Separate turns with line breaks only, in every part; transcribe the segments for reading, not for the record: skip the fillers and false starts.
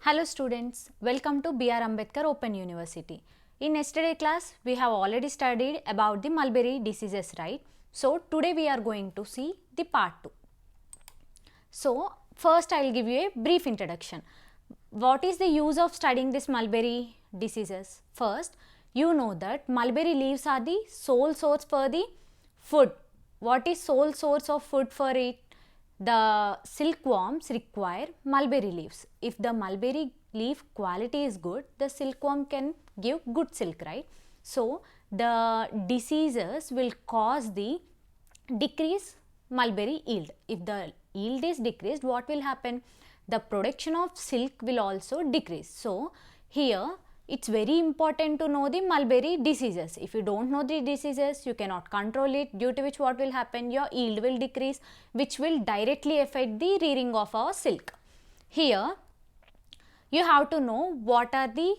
Hello students, welcome to B.R. Ambedkar Open University. In yesterday class, we have already studied about the mulberry diseases, right? So today we are going to see the part 2. So first I will give you a brief introduction. What is the use of studying this mulberry diseases? First, you know that mulberry leaves are the sole source for the food. What is sole source of food for it? The silkworms require mulberry leaves. If the mulberry leaf quality is good, the silkworm can give good silk, right? So the diseases will cause the decrease mulberry yield. If the yield is decreased, what will happen? The production of silk will also decrease. So here it's very important to know the mulberry diseases. If you don't know the diseases, you cannot control it, due to which what will happen? Your yield will decrease, which will directly affect the rearing of our silk. Here you have to know what are the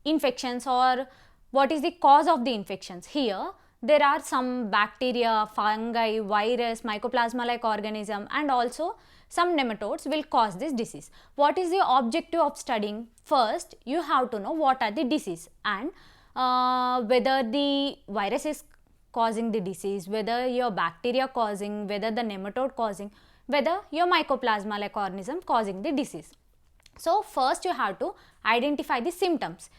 infections or what is the cause of the infections. Here there are some bacteria, fungi, virus, mycoplasma like organism and also some nematodes will cause this disease. What is the objective of studying? First, you have to know what are the disease and whether the virus is causing the disease, whether your bacteria causing, whether the nematode causing, whether your mycoplasma like organism causing the disease. So first you have to identify the symptoms.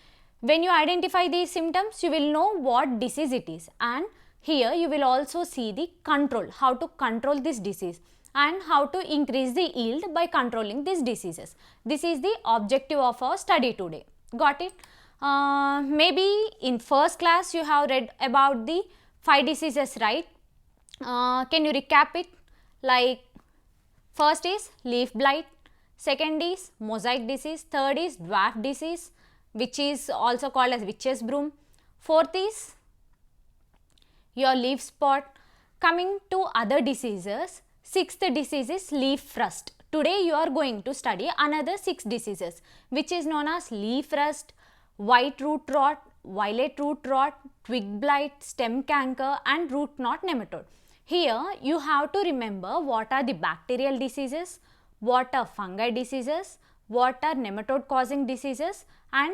When you identify these symptoms, you will know what disease it is, and here you will also see the control, how to control this disease and how to increase the yield by controlling these diseases. This is the objective of our study today. Got it? Maybe in first class you have read about the 5 diseases, right? Can you recap it? Like first is leaf blight, second is mosaic disease, third is dwarf disease, which is also called as witch's broom, fourth is your leaf spot. Coming to other diseases, sixth disease is leaf rust. Today you are going to study another 6 diseases, which is known as leaf rust, white root rot, violet root rot, twig blight, stem canker and root knot nematode. Here you have to remember what are the bacterial diseases, what are fungi diseases, what are nematode causing diseases and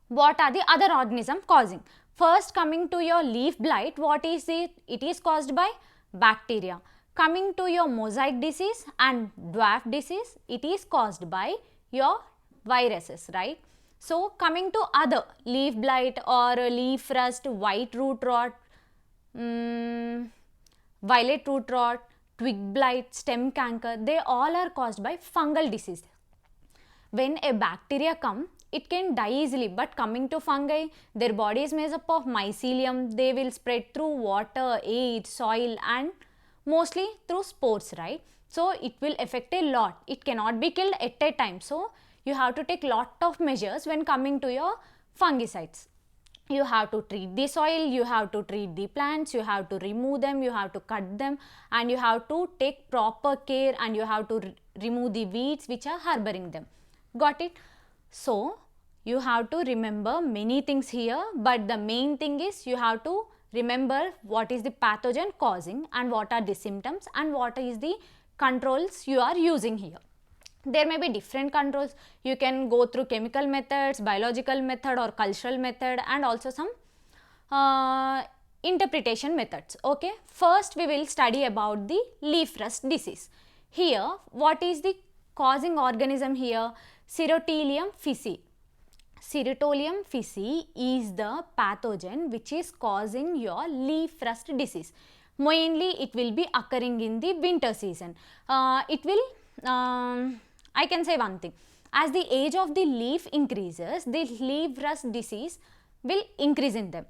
what are the other organism causing. First, coming to your leaf blight, what is it? It is caused by bacteria. Coming to your mosaic disease and dwarf disease, it is caused by your viruses, right? So coming to other leaf blight or leaf rust, white root rot, violet root rot, twig blight, stem canker, they all are caused by fungal disease. When a bacteria come, it can die easily, but coming to fungi, their body is made up of mycelium. They will spread through water, air, soil and mostly through spores, right? So it will affect a lot. It cannot be killed at a time. So you have to take lot of measures when coming to your fungicides. You have to treat the soil, you have to treat the plants, you have to remove them, you have to cut them and you have to take proper care and you have to remove the weeds which are harboring them. Got it? So you have to remember many things here, but the main thing is you have to remember what is the pathogen causing and what are the symptoms and what is the controls you are using here. There may be different controls. You can go through chemical methods, biological method or cultural method and also some interpretation methods. Okay. First we will study about the leaf rust disease. Here what is the causing organism here? Sericulture fisi. Sericulture fisi is the pathogen which is causing your leaf rust disease. Mainly it will be occurring in the winter season. It will I can say one thing, as the age of the leaf increases, the leaf rust disease will increase in them.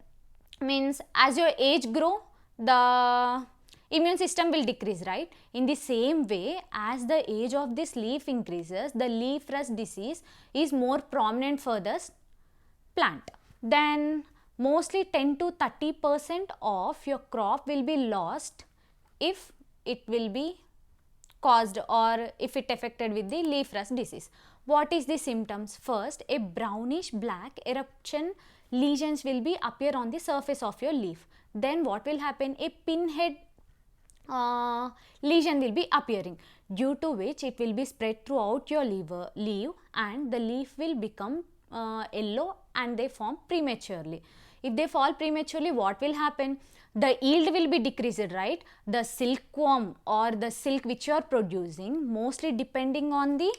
Means as your age grow, the immune system will decrease, right? In the same way, as the age of this leaf increases, the leaf rust disease is more prominent for this plant. Then mostly 10 to 30% of your crop will be lost if it will be caused or if it affected with the leaf rust disease. What is the symptoms? First, a brownish black eruption lesions will be appear on the surface of your leaf. Then what will happen? A pinhead lesion will be appearing. due to which it will be spread throughout your leaf and the leaf will become yellow and they form prematurely. If they fall prematurely, what will happen? The yield will be decreased, right? The silkworm or the silk which you are producing, mostly depending on the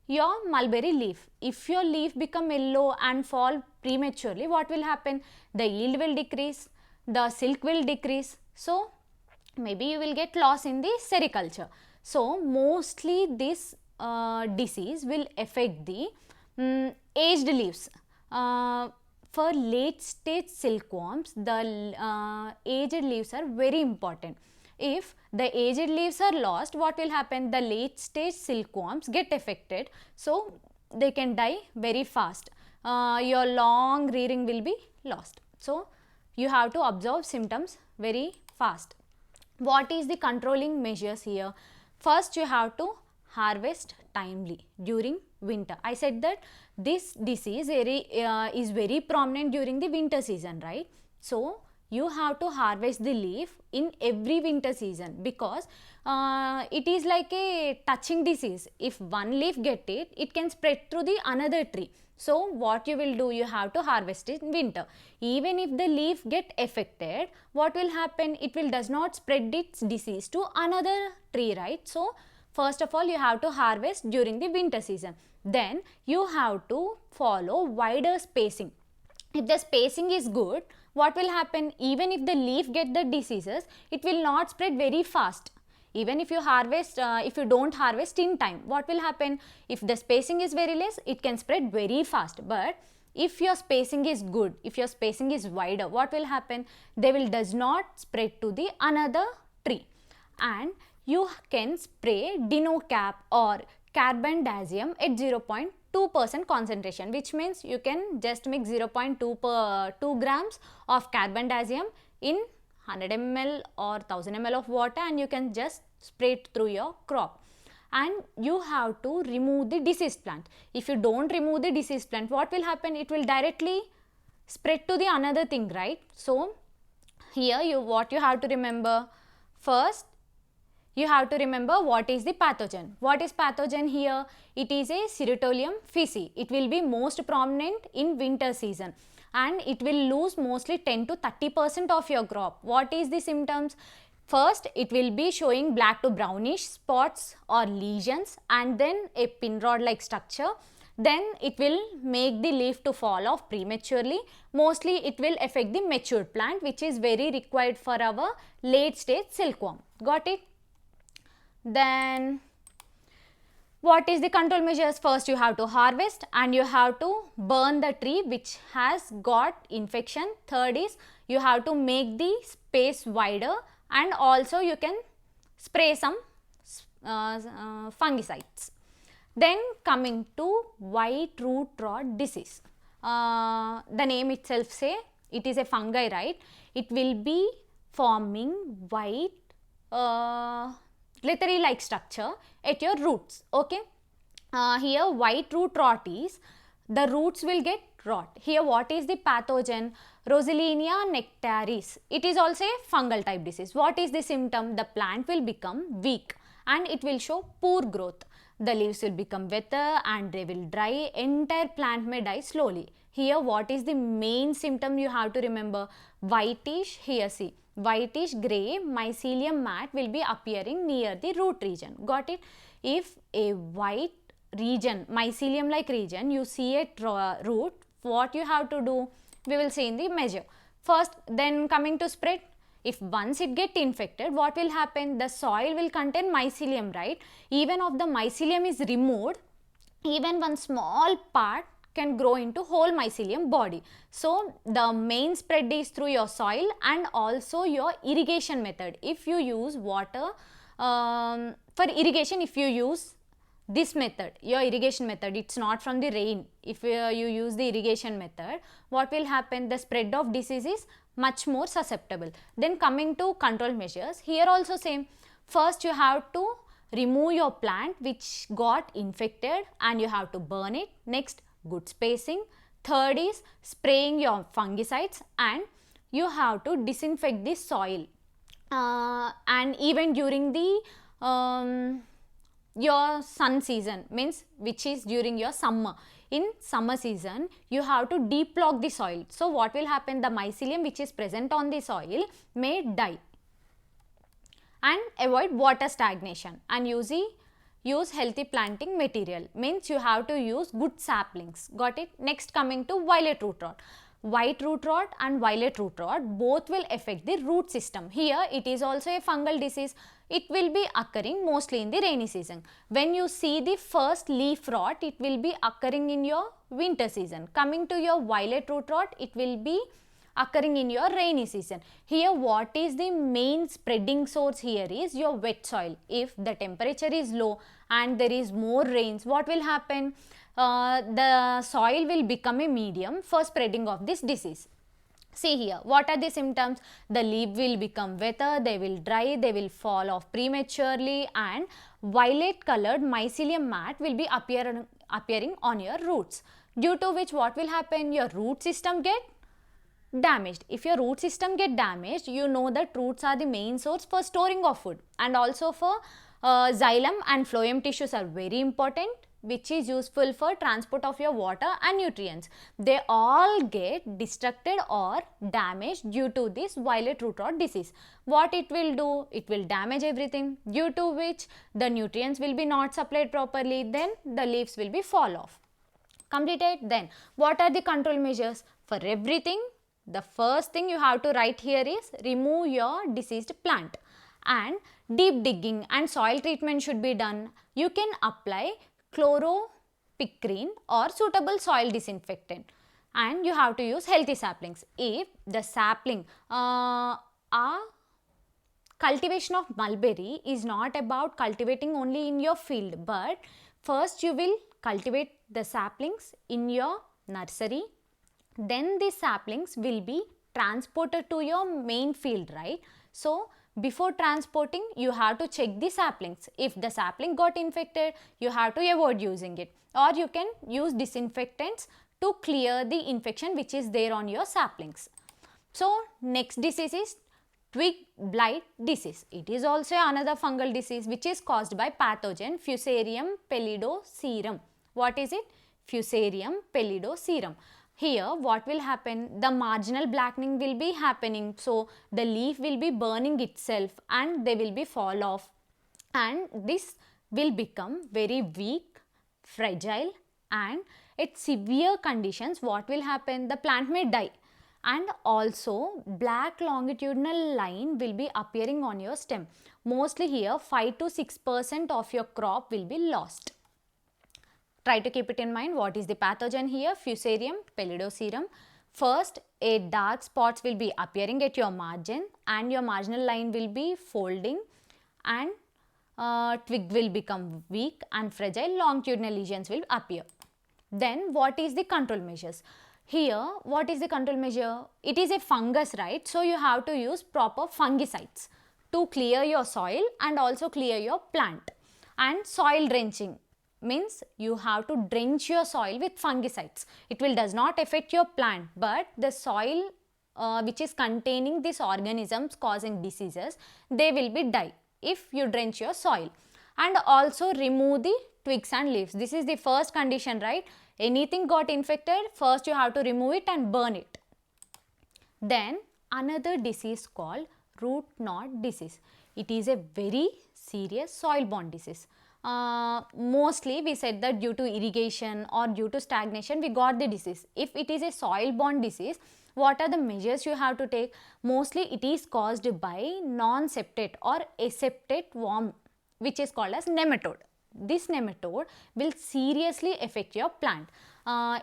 your mulberry leaf. If your leaf become yellow and fall prematurely, what will happen? The yield will decrease, the silk will decrease. So maybe you will get loss in the sericulture. So mostly this disease will affect the aged leaves. For late stage silkworms, the aged leaves are very important. If the aged leaves are lost, what will happen? The late stage silkworms get affected, so they can die very fast. Your long rearing will be lost. So you have to observe symptoms very fast. What is the controlling measures here? First, you have to harvest timely during winter. I said that this disease is very prominent during the winter season, right? So you have to harvest the leaf in every winter season, because it is like a touching disease. If one leaf get it, it can spread through the another tree. So what you will do, you have to harvest it in winter. Even if the leaf get affected, what will happen? It will does not spread its disease to another tree, right? So first of all, you have to harvest during the winter season. Then you have to follow wider spacing. If the spacing is good, what will happen? Even if the leaf get the diseases, it will not spread very fast. Even if you harvest, if you don't harvest in time, what will happen? If the spacing is very less, it can spread very fast. But if your spacing is good, if your spacing is wider, what will happen? They will does not spread to the another tree. And you can spray dinocap or carbendazim at 0.2% concentration, which means you can just mix 0.2 grams of carbendazim in 100 ml or 1000 ml of water, and you can just spray it through your crop. And you have to remove the diseased plant. If you don't remove the diseased plant, what will happen? It will directly spread to the another thing, right? So here what you have to remember, first you have to remember what is the pathogen. What is pathogen here? It is a Sericulture feci. It will be most prominent in winter season and it will lose mostly 10 to 30% of your crop. What is the symptoms? First, it will be showing black to brownish spots or lesions and then a pin rod like structure. Then it will make the leaf to fall off prematurely. Mostly it will affect the mature plant, which is very required for our late stage silkworm. Got it? Then what is the control measures? First, you have to harvest and you have to burn the tree which has got infection. Third is you have to make the space wider and also you can spray some fungicides. Then coming to white root rot disease. The name itself say it is a fungi, right? It will be forming white glittery like structure at your roots. Okay. Here white root rot is the roots will get rot. Here what is the pathogen? Rosalenia nectaris. It is also a fungal type disease. What is the symptom? The plant will become weak and it will show poor growth. The leaves will become wetter and they will dry. Entire plant may die slowly. Here what is the main symptom you have to remember? Whitish, here see, whitish grey mycelium mat will be appearing near the root region. Got it? If a white region, mycelium like region, you see at root, what you have to do? We will see in the measure. First, then coming to spread. If once it get infected, what will happen? The soil will contain mycelium, right? Even if the mycelium is removed, even one small part can grow into whole mycelium body. So the main spread is through your soil and also your irrigation method. If you use water for irrigation, if you use this method, your irrigation method, it's not from the rain. If you use the irrigation method, what will happen? The spread of disease is much more susceptible. Then coming to control measures, here also same. First you have to remove your plant which got infected and you have to burn it. Next, good spacing. Third is spraying your fungicides and you have to disinfect the soil. And even during the your sun season, means which is during your summer. In summer season, you have to deplock the soil. So what will happen? The mycelium which is present on the soil may die. And avoid water stagnation and use healthy planting material, means you have to use good saplings. Got it? Next, coming to violet root rot. White root rot and violet root rot both will affect the root system. Here it is also a fungal disease. It will be occurring mostly in the rainy season. When you see the first leaf rot, it will be occurring in your winter season. Coming to your violet root rot, it will be occurring in your rainy season. Here what is the main spreading source here is your wet soil. If the temperature is low and there is more rains, what will happen? The soil will become a medium for spreading of this disease. See here, what are the symptoms? The leaf will become wetter, they will dry, they will fall off prematurely, and violet colored mycelium mat will be appearing on your roots, due to which what will happen? Your root system get damaged. If your root system get damaged, you know that roots are the main source for storing of food, and also for xylem and phloem tissues are very important, which is useful for transport of your water and nutrients. They all get destructed or damaged due to this violet root rot disease. What it will do? It will damage everything, due to which the nutrients will be not supplied properly, then the leaves will be fall off. Completed? Then what are the control measures? For everything, the first thing you have to write here is remove your diseased plant, and deep digging and soil treatment should be done. You can apply chloropicrin or suitable soil disinfectant, and you have to use healthy saplings. If the sapling cultivation of mulberry is not about cultivating only in your field, but first you will cultivate the saplings in your nursery, then these saplings will be transported to your main field, right? So before transporting, you have to check the saplings. If the sapling got infected, you have to avoid using it, or you can use disinfectants to clear the infection which is there on your saplings. So next disease is twig blight disease. It is also another fungal disease which is caused by pathogen Fusarium pellidoserum. What is it? Fusarium pellidoserum. Here what will happen? The marginal blackening will be happening, so the leaf will be burning itself and they will be fall off, and this will become very weak, fragile, and at severe conditions what will happen? The plant may die, and also black longitudinal line will be appearing on your stem. Mostly here 5 to 6% of your crop will be lost. Try to keep it in mind. What is the pathogen here? Fusarium pellidoserum. First, a dark spots will be appearing at your margin, and your marginal line will be folding, and twig will become weak and fragile. Longitudinal lesions will appear. Then what is the control measures? Here what is the control measure? It is a fungus, right? So you have to use proper fungicides to clear your soil and also clear your plant. And soil drenching means you have to drench your soil with fungicides. It will does not affect your plant, but the soil which is containing these organisms causing diseases, they will be die if you drench your soil. And also remove the twigs and leaves. This is the first condition, right? Anything got infected, first you have to remove it and burn it. Then another disease called root knot disease. It is a very serious soil-borne disease. Mostly we said that due to irrigation or due to stagnation we got the disease. If it is a soil-borne disease, what are the measures you have to take? Mostly it is caused by non-septate or aseptate worm, which is called as nematode. This nematode will seriously affect your plant.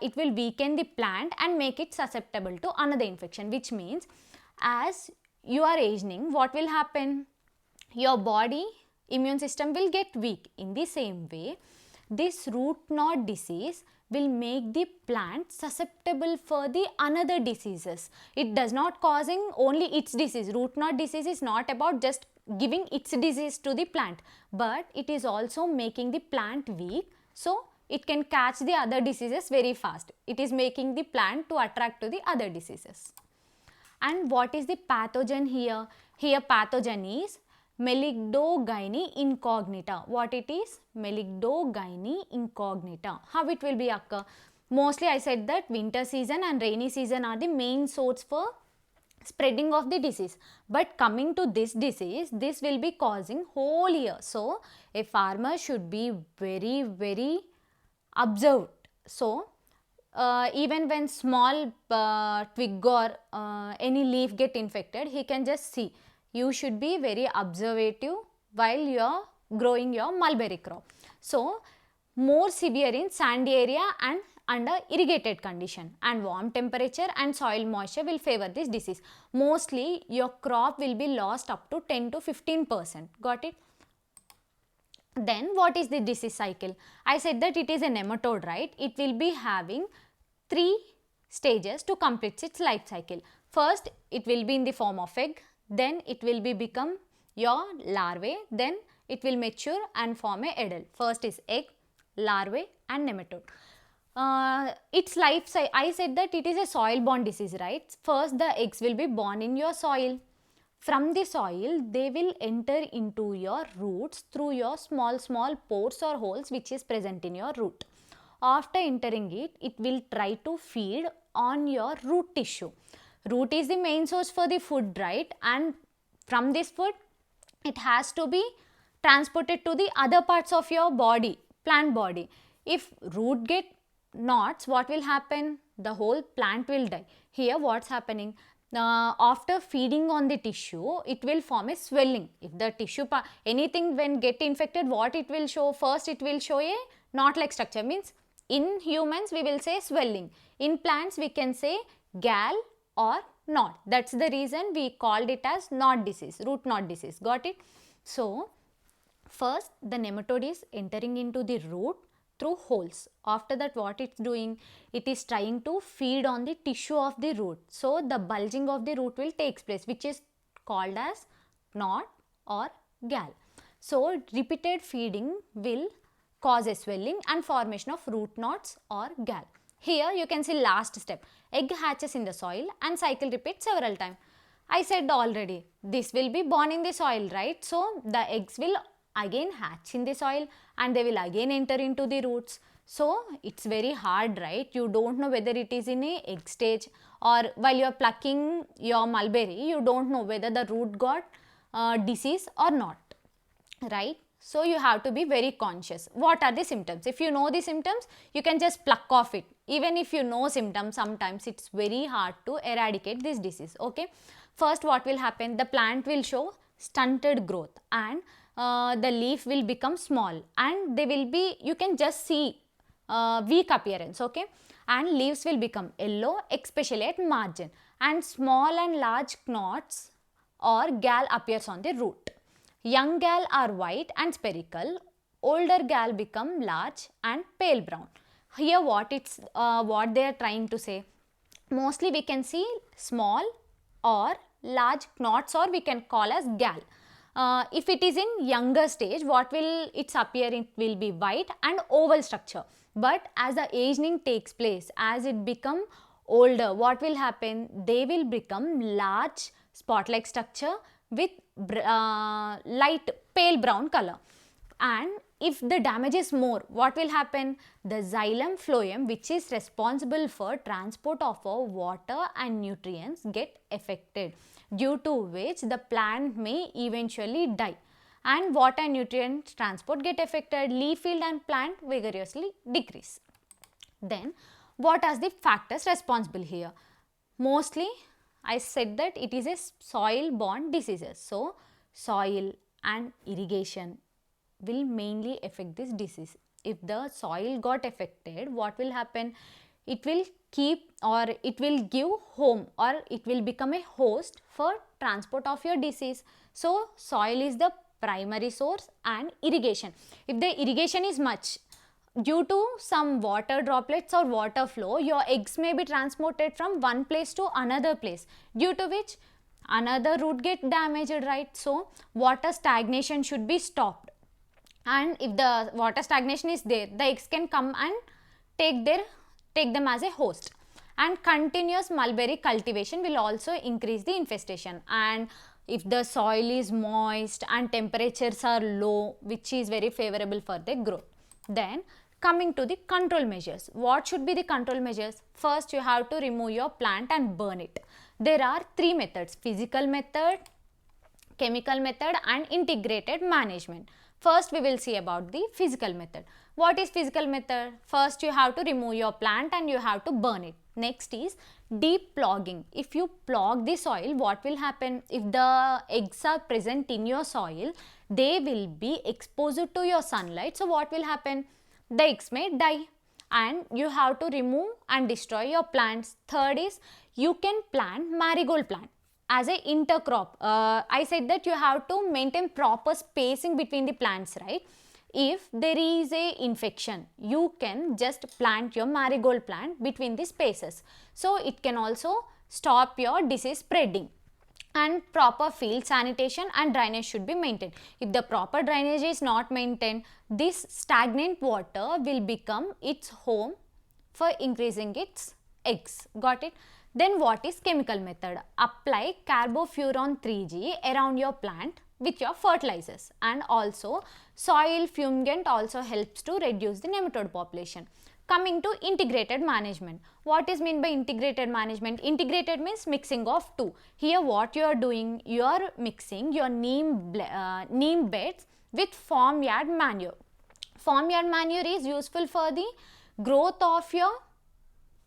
It will weaken the plant and make it susceptible to another infection, which means as you are aging, what will happen? Your body immune system will get weak. In the same way, this root knot disease will make the plant susceptible for the another diseases. It does not causing only its disease. Root knot disease is not about just giving its disease to the plant, but it is also making the plant weak, so it can catch the other diseases very fast. It is making the plant to attract to the other diseases. And what is the pathogen here? Here pathogen is Melidogyne incognita. What it is? Melidogyne incognita. How it will be occur? Mostly I said that winter season and rainy season are the main source for spreading of the disease, but coming to this disease, this will be causing whole year. So a farmer should be very observed. So even when small twig or any leaf get infected, he can just see. You should be very observative while you are growing your mulberry crop. So more severe in sandy area and under irrigated condition, and warm temperature and soil moisture will favor this disease. Mostly your crop will be lost up to 10 to 15%. Got it? Then what is the disease cycle? I said that it is a nematode, right? It will be having 3 stages to complete its life cycle. First, it will be in the form of egg, then it will be become your larvae, then it will mature and form a adult. First is egg, larvae and nematode. Its life cycle, I said that it is a soil borne disease, right? First the eggs will be born in your soil. From the soil, they will enter into your roots through your small pores or holes which is present in your root. After entering it, it will try to feed on your root tissue. Root is the main source for the food, right? And from this food, it has to be transported to the other parts of your body, plant body. If root get knots, what will happen? The whole plant will die. Here what's happening? After feeding on the tissue, it will form a swelling. If the tissue part, anything when get infected, what it will show? First it will show a knot like structure, means in humans we will say swelling. In plants we can say gall or knot. That's the reason we called it as knot disease, root knot disease. Got it? So first the nematode is entering into the root through holes. After that what it's doing? It is trying to feed on the tissue of the root. So the bulging of the root will take place, which is called as knot or gall. So repeated feeding will cause a swelling and formation of root knots or gall. Here you can see last step. Egg hatches in the soil and cycle repeats several times. I said already, this will be born in the soil, right? So the eggs will again hatch in the soil and they will again enter into the roots. So it's very hard, right? You don't know whether it is in a egg stage, or while you are plucking your mulberry, you don't know whether the root got disease or not, right? So you have to be very conscious. What are the symptoms? If you know the symptoms, you can just pluck off it. Even if you know symptoms, sometimes it's very hard to eradicate this disease. Okay. First what will happen? The plant will show stunted growth and the leaf will become small and they will be, you can just see weak appearance. Okay. And leaves will become yellow, especially at margin, and small and large knots or gall appears on the root. Young gall are white and spherical. Older gall become large and pale brown. Here what they are trying to say? Mostly we can see small or large knots, or we can call as gall. If it is in younger stage, what will its appear? It will be white and oval structure. But as the aging takes place, as it become older, what will happen? They will become large spot-like structure with light pale brown color. And if the damage is more, what will happen? The xylem phloem, which is responsible for transport of water and nutrients, get affected, due to which the plant may eventually die. And water and nutrient transport get affected, leaf yield and plant vigorously decrease. Then what are the factors responsible here? Mostly I said that it is a soil borne diseases. So soil and irrigation will mainly affect this disease. If the soil got affected, what will happen? It will keep, or it will give home, or it will become a host for transport of your disease. So soil is the primary source and irrigation. If the irrigation is much, due to some water droplets or water flow, your eggs may be transported from one place to another place, due to which another root get damaged, right? So water stagnation should be stopped. And if the water stagnation is there, the eggs can come and take them as a host. And continuous mulberry cultivation will also increase the infestation. And if the soil is moist and temperatures are low, which is very favorable for the growth. Then coming to the control measures. What should be the control measures? First, you have to remove your plant and burn it. There are three methods: physical method, chemical method and integrated management. First we will see about the physical method. What is physical method? First you have to remove your plant and you have to burn it. Next is deep plogging. If you plog the soil, what will happen? If the eggs are present in your soil, they will be exposed to your sunlight. So what will happen? The eggs may die and you have to remove and destroy your plants. Third is you can plant marigold plant as a intercrop. I said that you have to maintain proper spacing between the plants, right? If there is a infection, you can just plant your marigold plant between the spaces. So it can also stop your disease spreading. And proper field sanitation and drainage should be maintained. If the proper drainage is not maintained, this stagnant water will become its home for increasing its eggs. Got it? Then what is chemical method? Apply carbofuran 3G around your plant with your fertilizers, and also soil fumigant also helps to reduce the nematode population. Coming to integrated management. What is meant by integrated management? Integrated means mixing of two. Here what you are doing, you are mixing your neem beds with farmyard manure. Farmyard manure is useful for the growth of your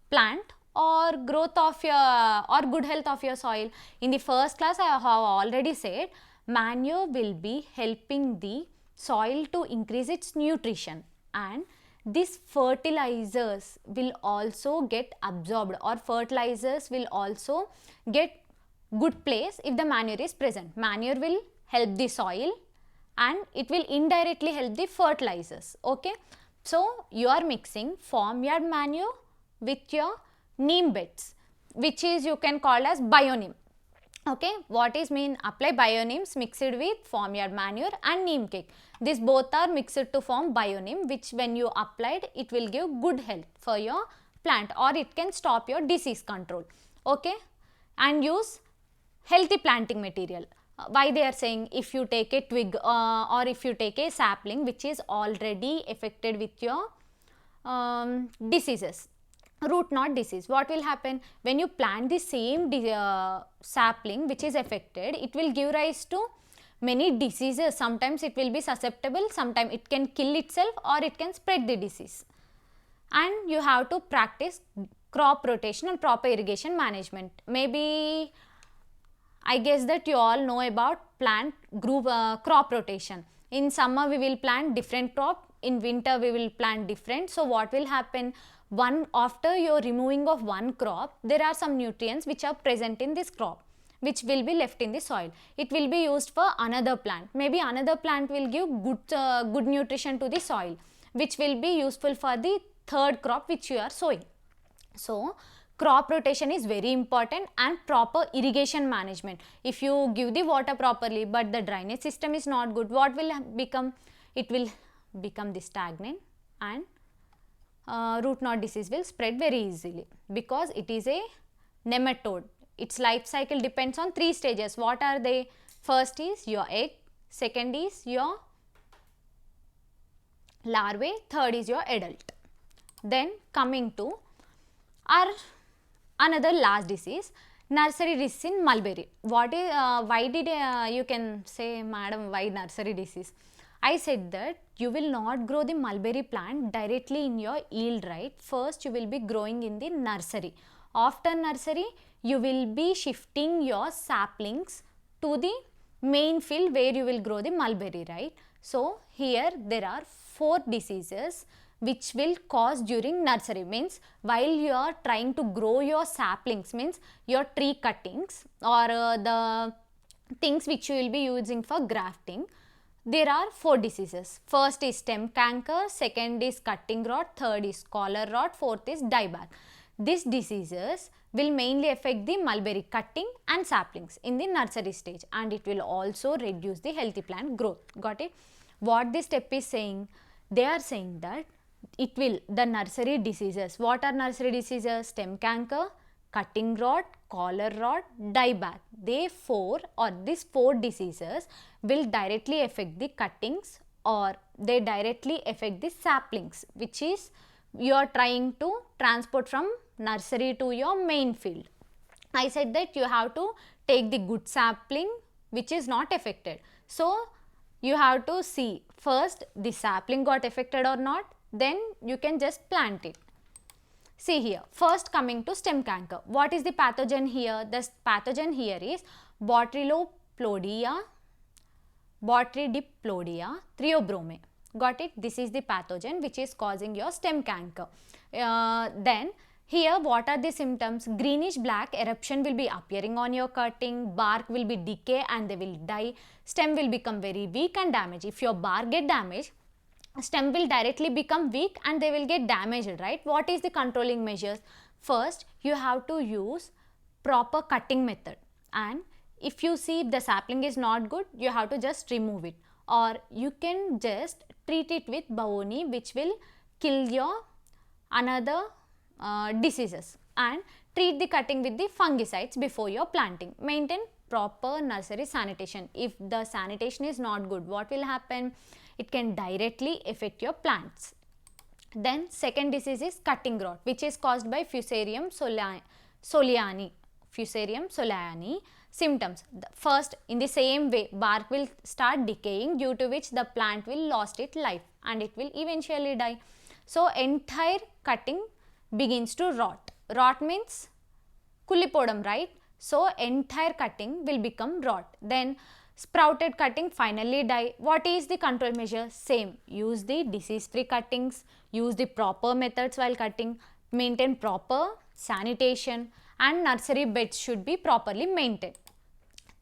plant or growth of your or good health of your soil. In the first class I have already said manure will be helping the soil to increase its nutrition, and these fertilizers will also get absorbed, or fertilizers will also get good place if the manure is present. Manure will help the soil and it will indirectly help the fertilizers. Okay, so you are mixing farmyard manure with your neem beds, which is you can call as bioneem. Okay, what is mean? Apply bioneems mixed with farmyard manure and neem cake. These both are mixed to form bioneem, which when you applied, it will give good health for your plant, or it can stop your disease control. Okay, and use healthy planting material. Why they are saying? If you take a twig or if you take a sapling which is already affected with your diseases, root knot disease, what will happen? When you plant the same sapling which is affected, it will give rise to many diseases. Sometimes it will be susceptible, sometimes it can kill itself or it can spread the disease. And you have to practice crop rotation and proper irrigation management. Maybe I guess that you all know about plant group crop rotation. In summer we will plant different crop, in winter we will plant different. So what will happen? After your removing of one crop, there are some nutrients which are present in this crop which will be left in the soil. It will be used for another plant. Maybe another plant will give good nutrition to the soil, which will be useful for the third crop which you are sowing. So crop rotation is very important, and proper irrigation management. If you give the water properly but the drainage system is not good, what will become? It will become the stagnant, and root knot disease will spread very easily because it is a nematode. Its life cycle depends on three stages. What are they? First is your egg, second is your larvae, third is your adult. Then coming to our another last disease, nursery disease in mulberry. What is why did you can say, madam, why nursery disease? I said that you will not grow the mulberry plant directly in your yield, right? First you will be growing in the nursery. After nursery you will be shifting your saplings to the main field where you will grow the mulberry, right? So here there are 4 diseases which will cause during nursery. Means while you are trying to grow your saplings, means your tree cuttings or the things which you will be using for grafting, there are 4 diseases. First is stem canker, second is cutting rot, third is collar rot, fourth is dieback. These diseases will mainly affect the mulberry cutting and saplings in the nursery stage, and it will also reduce the healthy plant growth. Got it? What this step is saying? They are saying that it will, the nursery diseases. What are nursery diseases? Stem canker, cutting rot, collar rot, dieback. These four diseases will directly affect the cuttings, or they directly affect the saplings, which is you are trying to transport from nursery to your main field. I said that you have to take the good sapling which is not affected. So you have to see first the sapling got affected or not, then you can just plant it. See here, first coming to stem canker. What is the pathogen here? The pathogen here is Botryoplodia threobrome. Got it? This is the pathogen which is causing your stem canker. Then here what are the symptoms? Greenish black eruption will be appearing on your cutting, bark will be decay and they will die, stem will become very weak and damaged. If your bark get damaged, stem will directly become weak and they will get damaged, right? What is the controlling measures? First, you have to use proper cutting method, and if you see the sapling is not good, you have to just remove it, or you can just treat it with BRAOU, which will kill your another diseases, and treat the cutting with the fungicides before your planting. Maintain proper nursery sanitation. If the sanitation is not good, what will happen? It can directly affect your plants. Then second disease is cutting rot, which is caused by Fusarium soliani. Symptoms: first, in the same way, bark will start decaying, due to which the plant will lost its life and it will eventually die. So entire cutting begins to rot. Rot means kulipodam, right? So entire cutting will become rot. Then sprouted cutting finally die. What is the control measure? Same. Use the disease free cuttings, use the proper methods while cutting, maintain proper sanitation, and nursery beds should be properly maintained.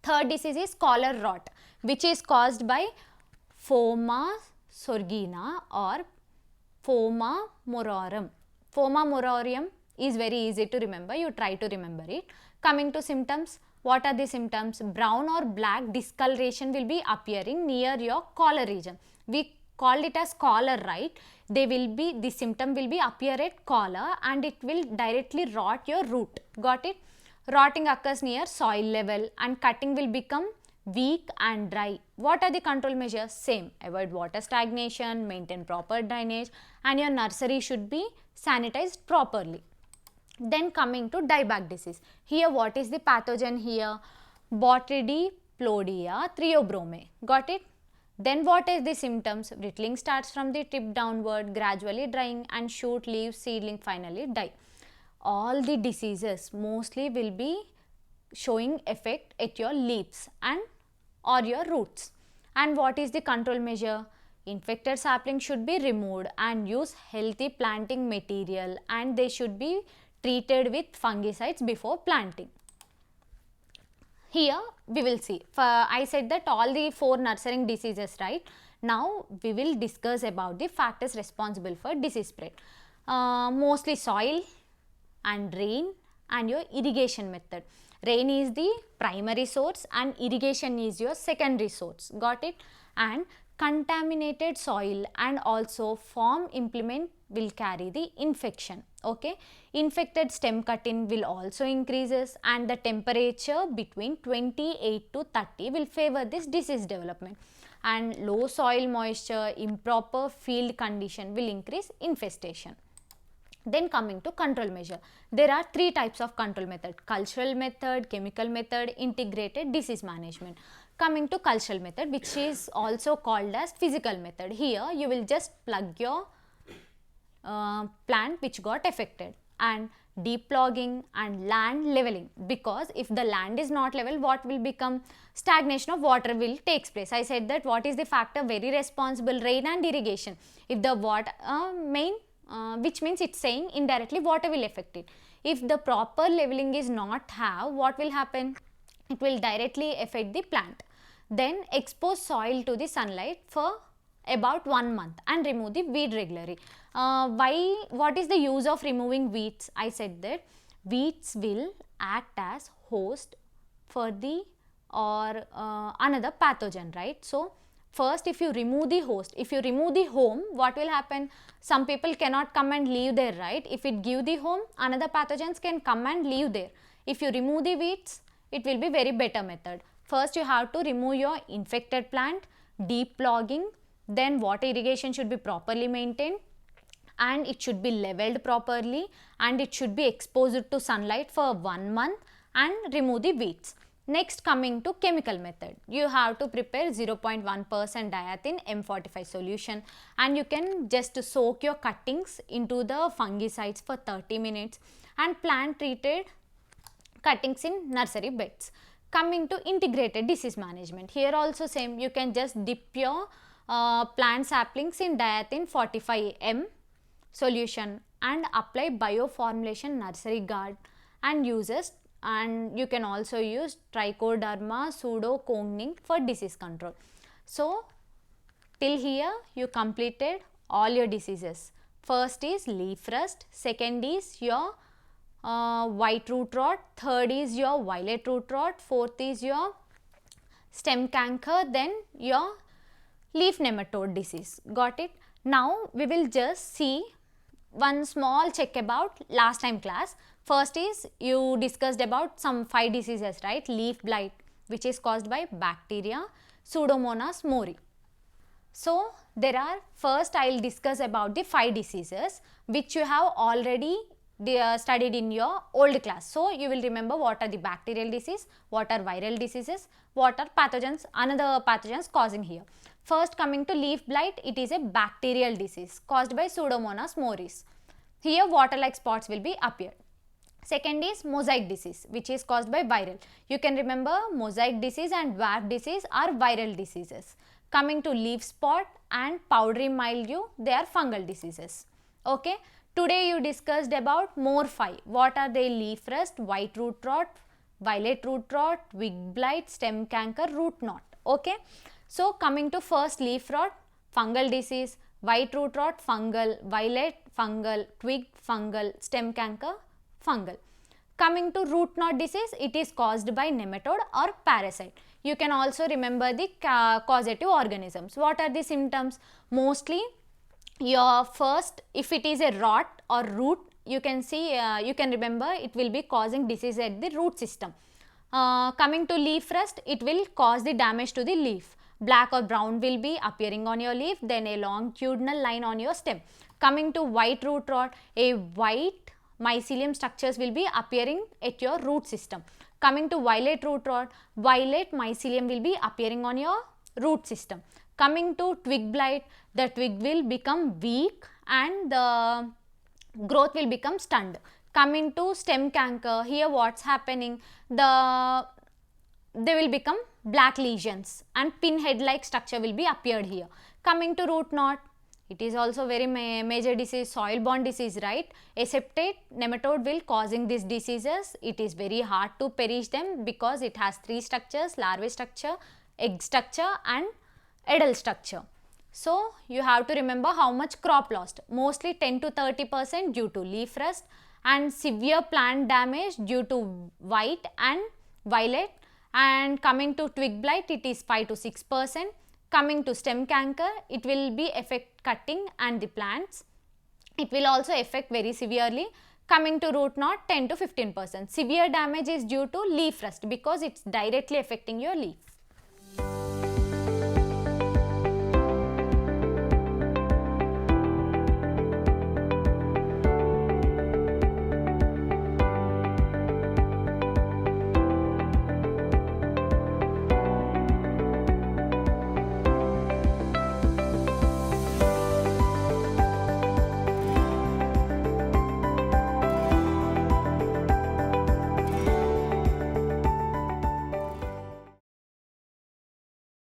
Third disease is collar rot, which is caused by Phoma sorghina or Phoma mororum. Phoma mororum is very easy to remember, you try to remember it. Coming to symptoms, what are the symptoms? Brown or black discoloration will be appearing near your collar region. We called it as collar, right? The symptom will be appear at collar and it will directly rot your root. Got it? Rotting occurs near soil level and cutting will become weak and dry. What are the control measures? Same. Avoid water stagnation, maintain proper drainage, and your nursery should be sanitized properly. Then coming to dieback disease. Here what is the pathogen here? Botryoplodia threobrome. Got it? Then what is the symptoms? Brittling starts from the tip downward, gradually drying, and shoot, leaves, seedling finally die. All the diseases mostly will be showing effect at your leaves and or your roots. And what is the control measure? Infected sapling should be removed and use healthy planting material, and they should be treated with fungicides before planting. Here we will see, I said that all the 4 nurturing diseases, right? Now we will discuss about the factors responsible for disease spread. Mostly soil and rain and your irrigation method. Rain is the primary source and irrigation is your secondary source. Got it? And contaminated soil and also farm implement will carry the infection. Okay, infected stem cutting will also increases, and the temperature between 28 to 30 will favor this disease development, and low soil moisture, improper field condition will increase infestation. Then coming to control measure, there are 3 types of control method: cultural method, chemical method, integrated disease management. Coming to cultural method, which is also called as physical method. Here you will just plug your plant which got affected, and deplogging and land leveling, because if the land is not level, what will become? Stagnation of water will takes place. I said that what is the factor very responsible? Rain and irrigation. If the water which means it's saying indirectly water will affect it. If the proper leveling is not have, what will happen? It will directly affect the plant. Then expose soil to the sunlight for about 1 month and remove the weed regularly. What is the use of removing weeds? I said that weeds will act as host for the another pathogen, right? So First, if you remove the host, if you remove the home, what will happen? Some people cannot come and live there, right? If it give the home, another pathogens can come and live there. If you remove the weeds, it will be very better method. First, you have to remove your infected plant, deep plogging, then water irrigation should be properly maintained, and it should be leveled properly, and it should be exposed to sunlight for 1 month and remove the weeds. Next, coming to chemical method, you have to prepare 0.1% diethyl M45 solution, and you can just soak your cuttings into the fungicides for 30 minutes and plant treated cuttings in nursery beds. Coming to integrated disease management, here also same, you can just dip your plant saplings in diethyl 45M solution and apply bioformulation nursery guard and uses, and you can also use trichoderma pseudococcus for disease control. So till here you completed all your diseases. First is leaf rust, second is your white root rot, third is your violet root rot, fourth is your stem canker, then your leaf nematode disease. Got it? Now we will just see one small check about last time class. First is you discussed about some 5 diseases, right? Leaf blight, which is caused by bacteria, Pseudomonas mori. So there are, first I will discuss about the 5 diseases which you have already studied in your old class. So you will remember what are the bacterial disease, what are viral diseases, what are pathogens, another pathogens causing here. First, coming to leaf blight, it is a bacterial disease caused by Pseudomonas moris. Here water-like spots will be appeared. Second is mosaic disease, which is caused by viral. You can remember mosaic disease and dwarf disease are viral diseases. Coming to leaf spot and powdery mildew, they are fungal diseases. Okay. Today you discussed about more 5. What are they? Leaf rust, white root rot, violet root rot, twig blight, stem canker, root knot. Okay. So coming to first leaf rot, fungal disease, white root rot, fungal, violet, fungal, twig, fungal, stem canker, fungal. Coming to root knot disease, it is caused by nematode or parasite. You can also remember the causative organisms. What are the symptoms? Mostly your first, if it is a rot or root, you can see, you can remember it will be causing disease at the root system. Coming to leaf rust, it will cause the damage to the leaf. Black or brown will be appearing on your leaf, then a longitudinal line on your stem. Coming to white root rot, a white mycelium structures will be appearing at your root system. Coming to violet root rot, violet mycelium will be appearing on your root system. Coming to twig blight, the twig will become weak and the growth will become stunned. Coming to stem canker, here what's happening, they will become black lesions and pinhead like structure will be appeared here. Coming to root knot, it is also very major disease, soil borne disease, right? Aseptate nematode will causing these diseases. It is very hard to perish them because it has 3 structures: larvae structure, egg structure and adult structure. So you have to remember how much crop lost, mostly 10 to 30% due to leaf rust and severe plant damage due to white and violet. And coming to twig blight, it is 5 to 6%. Coming to stem canker, it will be affect cutting and the plants. It will also affect very severely. Coming to root knot, 10 to 15%. Severe damage is due to leaf rust because it's directly affecting your leaf.